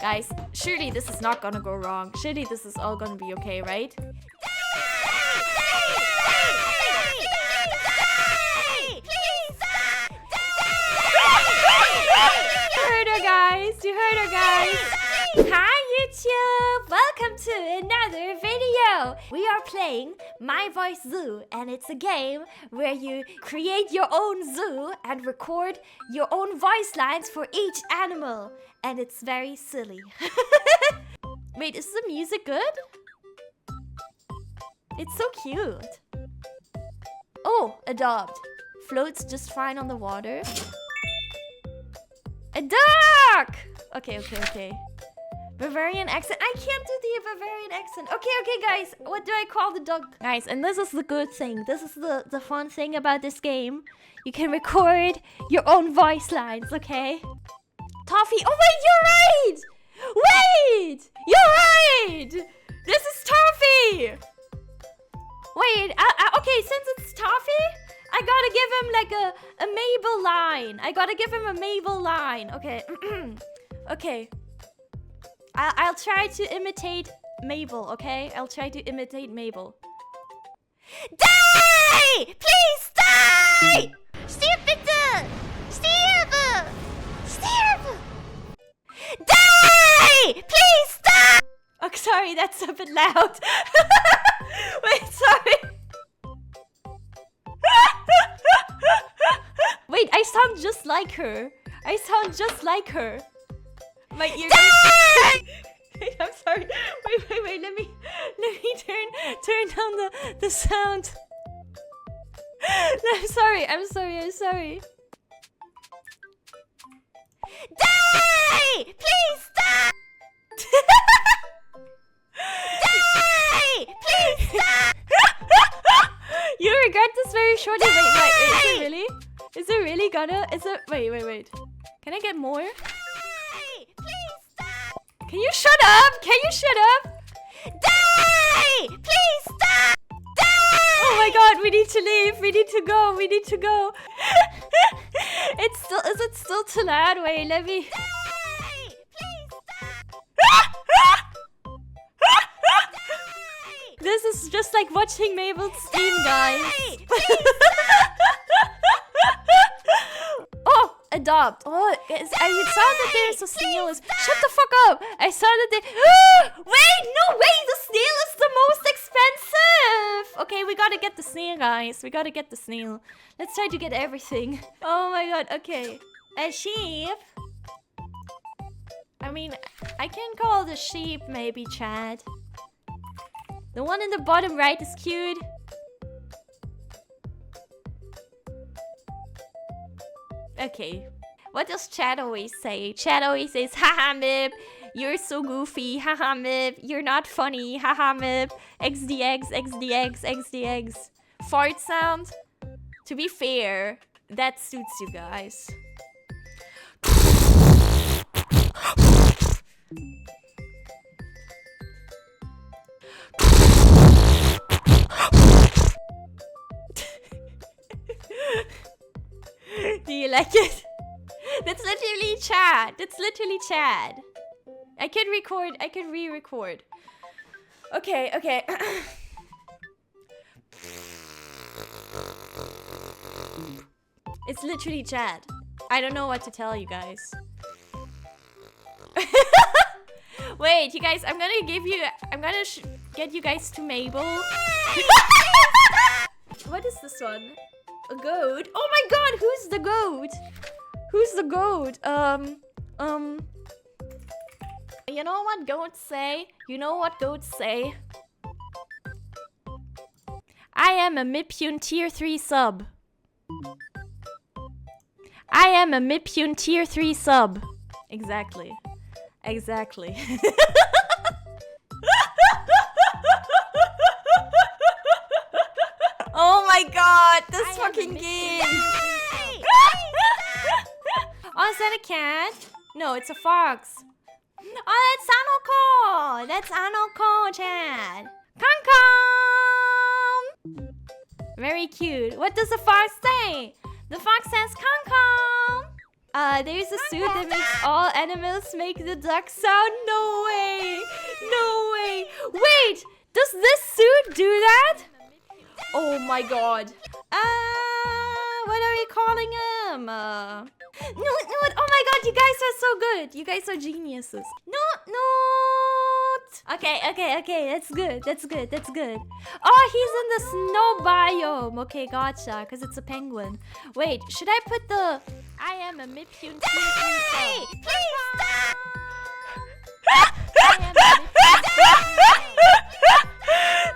Guys, surely this is not gonna go wrong. Surely this is all gonna be okay, right? You heard her, guys. You heard her, guys. Hi, YouTube. Welcome to another video. We are playing My Voice Zoo, and it's a game where you create your own zoo and record your own voice lines for each animal. And it's very silly. Wait, is the music good? It's so cute. Oh, adopt. Floats just fine on the water. A duck! Okay. Bavarian accent. I can't do the Bavarian accent. Okay, guys. What do I call the dog? Guys, and this is the good thing. This is the fun thing about this game. You can record your own voice lines, okay? Toffee. Oh, wait, you're right! Wait! You're right! This is Toffee! Wait, okay, since it's Toffee, I gotta give him like a Mabel line. Okay. Okay. I'll try to imitate Mabel, okay? I'll try to imitate Mabel. Die! Please die! Stirb bitte! Stirb! Die! Please die! Oh, sorry, that's a bit loud. Wait, sorry. Wait, I sound just like her. My ear. Wait, I'm sorry. Wait. Let me turn down the sound. I'm sorry. Die! Please die! Die! Please die! You regret this very shortly. Wait, is it really gonna? Wait. Can I get more? Can you shut up? Die! Please stop! Die! Oh my god, we need to leave. We need to go. Is it still too loud? Wait, let me. Die! Please stop! This is just like watching Mabel's stream, guys. Oh, adopt. Oh, I saw that there's a snail. Shut the fuck up! I saw that they. Wait, no way! The snail is the most expensive. Okay, we gotta get the snail, guys. Let's try to get everything. Oh my god. Okay, a sheep. I mean, I can call the sheep maybe Chad. The one in the bottom right is cute. Okay. What does Chad always say? Chad always says, haha, Mip. You're so goofy. Haha, Mip. You're not funny. Haha, Mip. XDX. Fart sound. To be fair, that suits you guys. Do you like it? That's literally Chad. I can re-record. Okay. It's literally Chad. I don't know what to tell you guys. Wait, you guys, I'm gonna get you guys to Mabel. What is this one? A goat? Oh my god, who's the goat? You know what goats say? I am a mipyun tier 3 sub. Exactly. Oh my god, this fucking game. Oh, is that a cat? No, it's a fox. Oh, that's Anoko, Chad. Kong. Very cute. What does the fox say? The fox says Kong. There's a suit that makes all animals make the duck sound. No way! No way! Wait! Does this suit do that? Oh my god. What are we calling him? No, oh my god, you guys are so good. You guys are geniuses. No. Okay, that's good. Oh, he's in the snow biome. Okay, gotcha, because it's a penguin. Wait, should I put the... I am a mipyun. Hey! Please stop!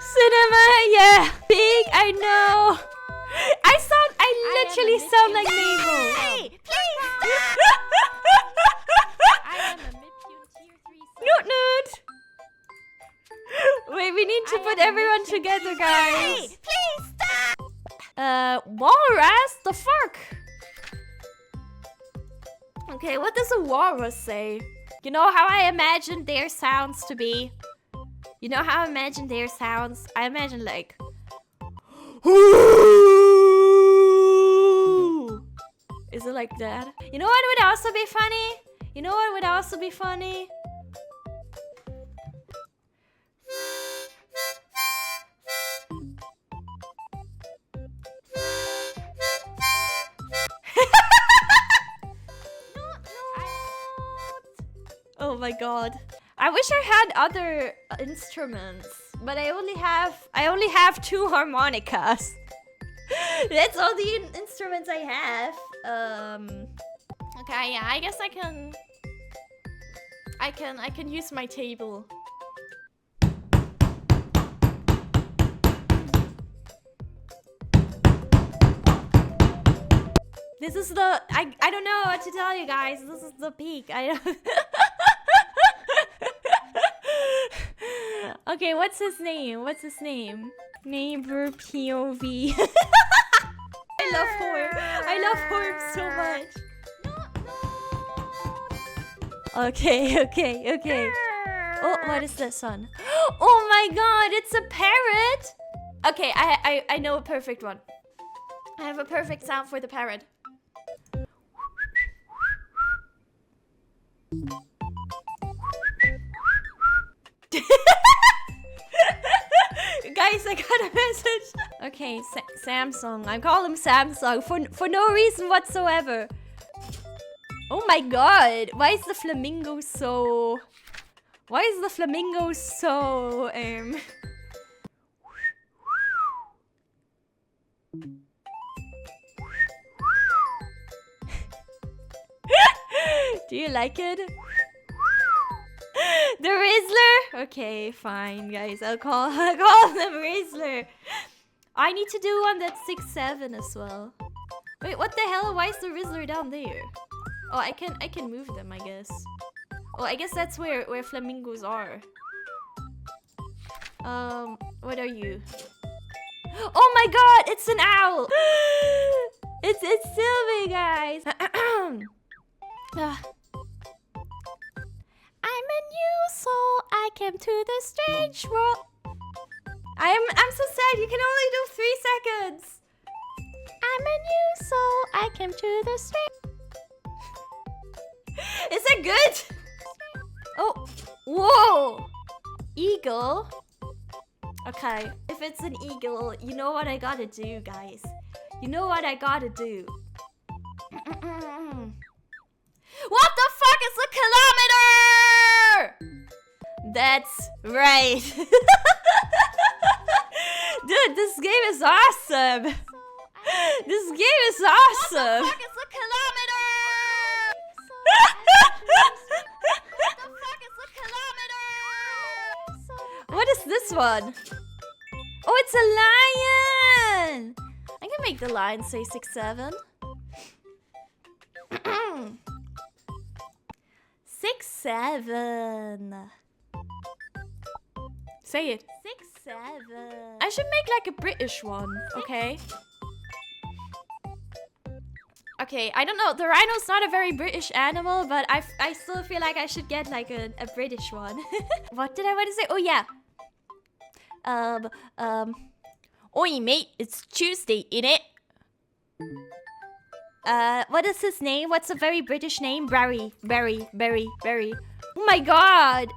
Cinema, yeah. Big, I know. I literally sound like Mabel. Hey, please stop! I am a mipyun tier 3. Noot. Wait, we need to put everyone together, guys. Hey, please stop! Walrus? The fuck? Okay, what does a walrus say? You know how I imagined their sounds to be? You know how I imagine their sounds? I imagine like... Is it like that? You know what would also be funny? Oh my god. I wish I had other instruments, but I only have 2 harmonicas. That's all the instruments I have. Okay, yeah, I guess I can use my table. This is the I don't know what to tell you guys. This is the peak. Okay, what's his name? Neighbor POV. I love Horb so much. Okay. Oh, what is this one? Oh my god, it's a parrot! Okay, I know a perfect one. I have a perfect sound for the parrot. Guys, I got a message. Okay, Samsung. I call him Samsung for no reason whatsoever. Oh my god, why is the flamingo so... Do you like it? The Rizzler? Okay, fine, guys. I'll call them Rizzler. I need to do one that's 6'7" as well. Wait, what the hell? Why is the Rizzler down there? Oh, I can move them, I guess. Oh, I guess that's where flamingos are. What are you? Oh my god, it's an owl! It's Sylvie, guys. I'm a new soul. I came to the strange world. I'm so sad. You can only do 3 seconds. I'm a new soul. I came to the strange. Is it good? Oh, whoa! Eagle. Okay, if it's an eagle, you know what I gotta do, guys. You know what I gotta do. What the fuck is a kilometer? That's right. Dude, this game is awesome. This game is awesome. What the fuck is a kilometer? What the fuck is a kilometer? What is this one? Oh, it's a lion. I can make the lion say 6'7". 6'7". Say it. 6'7". I should make like a British one, okay? Okay, I don't know. The rhino's not a very British animal, but I still feel like I should get like a British one. What did I want to say? Oh yeah. Oi mate, it's Tuesday, innit? What is his name? What's a very British name? Barry. Oh my god!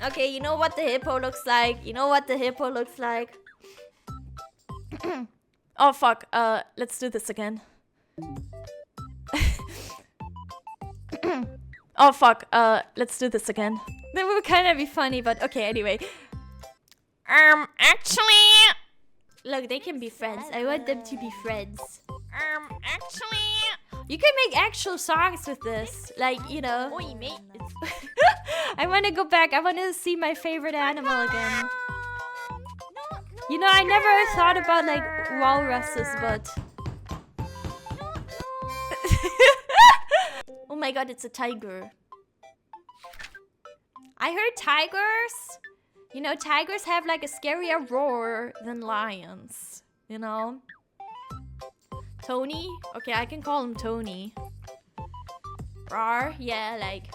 Okay, you know what the hippo looks like? Oh fuck, let's do this again. Oh fuck, let's do this again. That would kind of be funny, but okay, anyway. Actually... Look, they can be friends. I want them to be friends. Actually... You can make actual songs with this. Like, you know. Oi, mate. I want to go back. I want to see my favorite animal again. You know, I never thought about, like, walruses, but... Oh my god, it's a tiger. I heard tigers... You know, tigers have, like, a scarier roar than lions. You know? Tony? Okay, I can call him Tony. Roar? Yeah, like...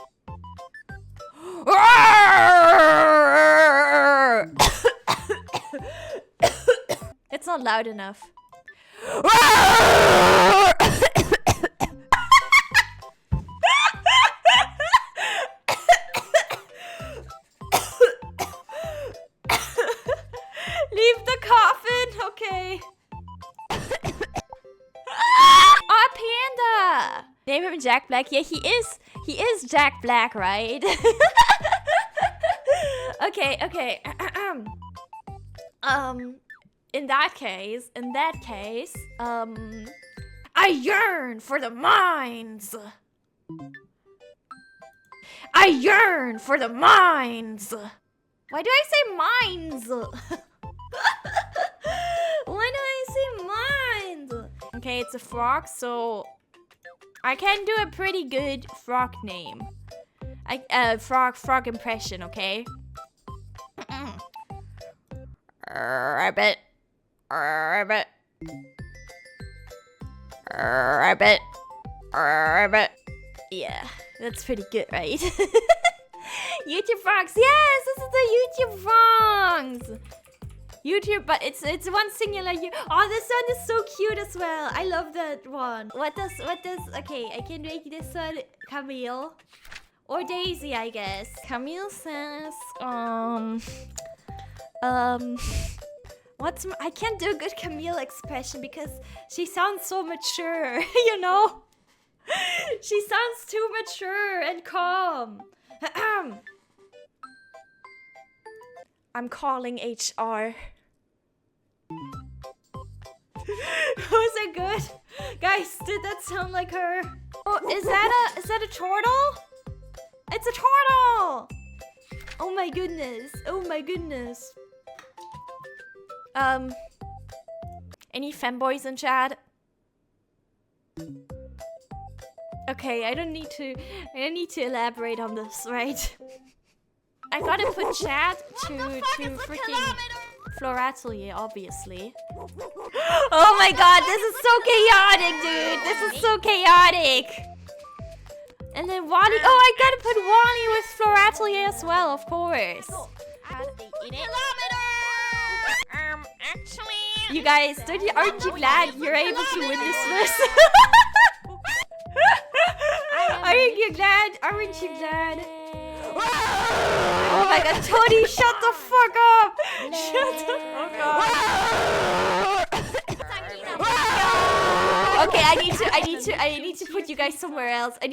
It's not loud enough. Leave the coffin, okay. Oh, panda! Name him Jack Black. Yeah, he is Jack Black, right? Okay. In that case, I yearn for the mines. I yearn for the mines. Why do I say mines? Why do I say mines? Okay, it's a frog, so I can do a pretty good frog name. Frog impression, okay? Rabbit. Yeah, that's pretty good, right? YouTube frogs. Yes, this is the YouTube frogs. YouTube, but it's one singular. Oh, this one is so cute as well. I love that one. What does? Okay, I can make this one Camille or Daisy, I guess. Camille says, I can't do a good Camille expression because she sounds so mature, you know? She sounds too mature and calm. I'm calling HR. Was that good? Guys, did that sound like her? Oh, is that a turtle? It's a turtle! Oh my goodness. Any femboys in chat? Okay, I don't need to elaborate on this, right? I gotta put chat to freaking florAtelier, obviously. Oh my god, this is so chaotic, dude! This is so chaotic! And then Wally. Oh, I gotta put Wally with florAtelier as well, of course. Actually... You guys, aren't you glad you're able to win this list? Aren't you glad? Oh my god, Tony, shut the fuck up! Okay, I need to put you guys somewhere else. I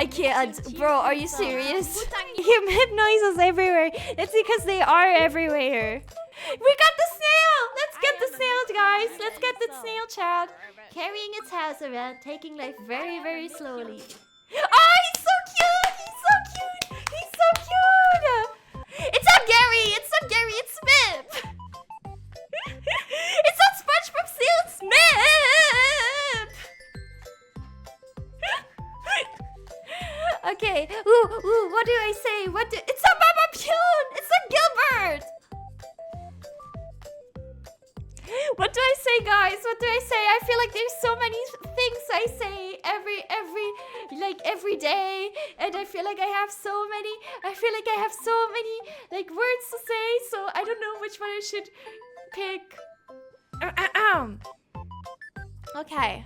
can't. Bro, are you serious? Hip noises everywhere. That's because they are everywhere. We got the snail! Let's get the snail, guys. Let's get the snail, child. Carrying its house around, taking life very, very slowly. Oh, he's so cute! It's not Gary! It's Smith! It's not SpongeBob Snail, it's Smith! Okay. Ooh, what do I say? It's not Mama Pune! It's not Gilbert! What do I say, guys? I feel like there's so many things I say every day, and I feel like I have so many like words to say, so I don't know which one I should pick. Okay.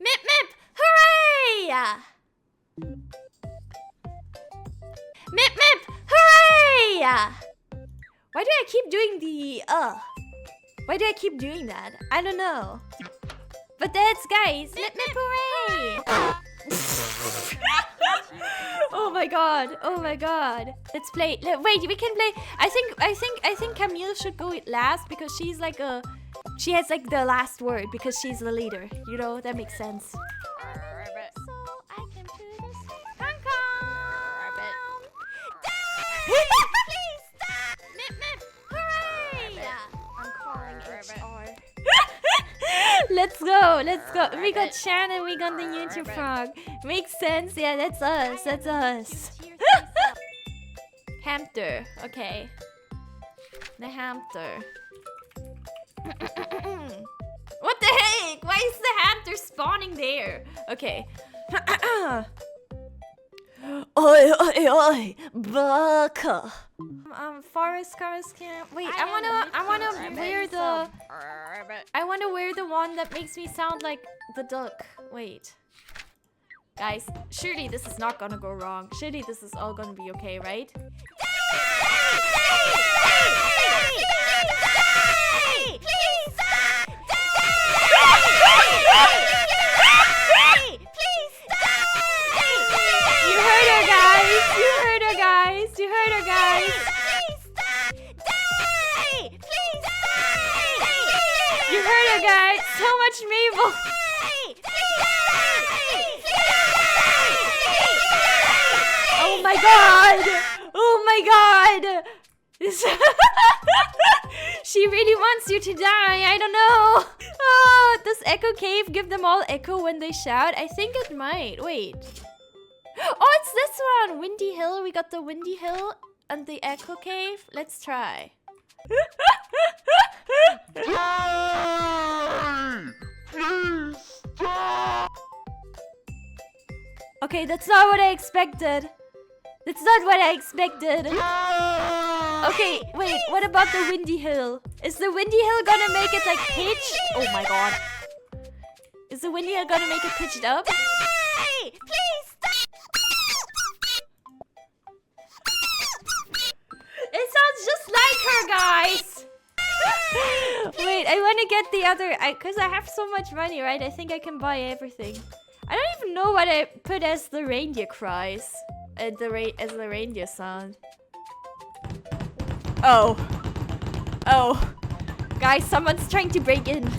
Mip mip! Hooray! Mip mip! Hooray! Why do I keep doing the Why do I keep doing that? I don't know. But that's guys. Mip mip hooray! Oh my god. Oh my god. Let's play. Wait, we can play. I think Camille should go last because she's like she has like the last word because she's the leader. You know, that makes sense. So I can do this. Hong Kong. Please stop. Mip mip. Hooray! I'm calling HR. Let's go. Let's go. We got Shannon. We got the YouTube frog. Makes sense. Yeah, that's us. That's us. Hamster. Okay. The hamster. What the heck? Why is the hamster spawning there? Okay. Oi, oi, oi, baka. Forest camp. Wait, I wanna wear the one that makes me sound like the duck. Wait. Guys, surely this is not gonna go wrong. Surely this is all gonna be okay, right? You heard her, guys. You heard her, guys. So much Mabel. Oh my god. Oh my god. She really wants you to die. I don't know. Oh, does Echo Cave give them all echo when they shout? I think it might. Wait. Oh, it's this one! Windy Hill. We got the Windy Hill and the Echo Cave. Let's try. Okay, that's not what I expected. That's not what I expected. Okay, wait. What about the Windy Hill? Is the Windy Hill gonna make it like pitched? Oh my god. Is the Windy Hill gonna make it pitched up? Please stop! It sounds just like her, guys! Wait, I want to get the other... Because I have so much money, right? I think I can buy everything. I don't even know what I put as the reindeer cries. As the reindeer sound. Oh. Oh. Guys, someone's trying to break in.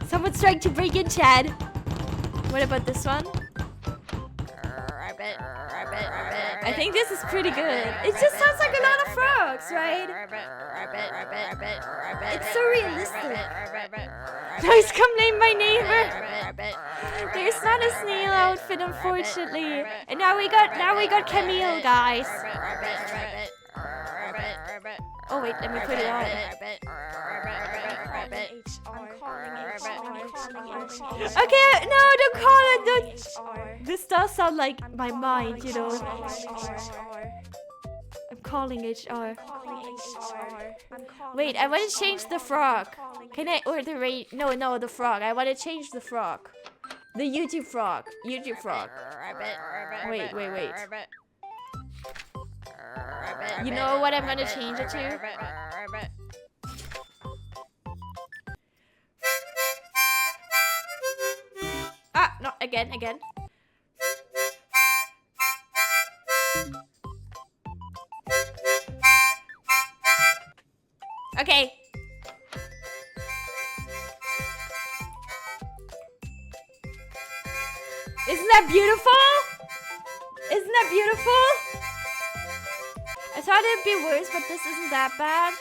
Someone's trying to break in, Chad. What about this one? I think this is pretty good. It just sounds like a lot of frogs, right? It's so realistic. Please come name my neighbor. There's not a snail outfit, unfortunately. And now we got Camille, guys. Oh wait, let me put it on. Okay, no, don't call it. Don't. This does sound like my mind, you know. I'm calling HR. Wait, I want to change the frog. Can I or the No, the frog. I want to change the frog. The YouTube frog. YouTube frog. Wait. You know what I'm gonna change it to? Ah, no, again. Okay. Isn't that beautiful? Isn't that beautiful? I thought it'd be worse, but this isn't that bad.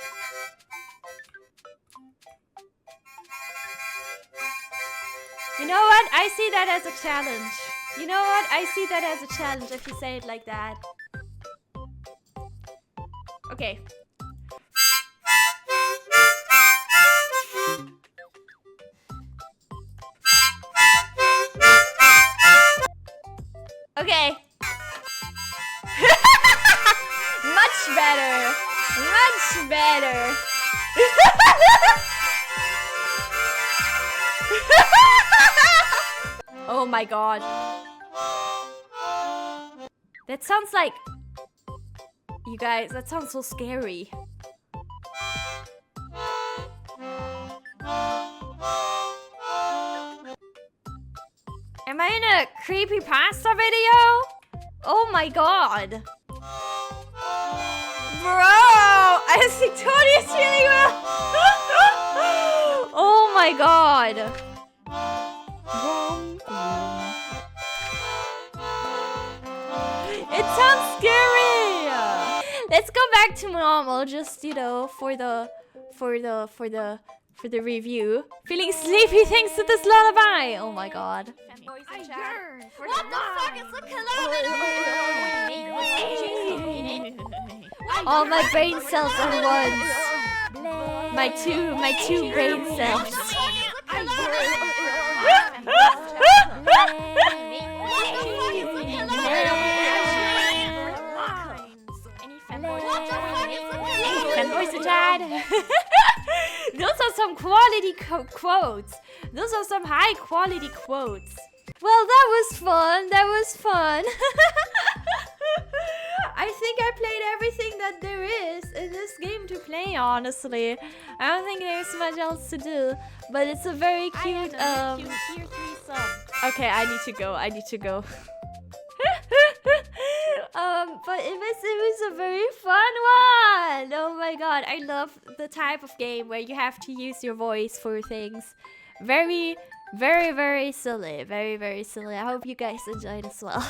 You know what? I see that as a challenge. You know what? I see that as a challenge if you say it like that. Okay. Okay. Much better. Oh my god. That sounds like... You guys, that sounds so scary. Am I in a creepypasta video? Oh my god. Bro, I think Tony is really well. Oh my god. It sounds scary. Let's go back to normal, just you know, for the review. Feeling sleepy thanks to this lullaby. Oh my god. What the fuck is the all my brain cells at once. My two brain cells. Fanboys are dead. Those are some quality quotes. Those are some high quality quotes. Well, that was fun. That was fun. I think I played everything that there is in this game to play, honestly. I don't think there's much else to do. But it's a very cute, tier 3 sub. Okay, I need to go. But it was a very fun one. Oh my god, I love the type of game where you have to use your voice for things. Very silly. Very silly. I hope you guys enjoyed as well.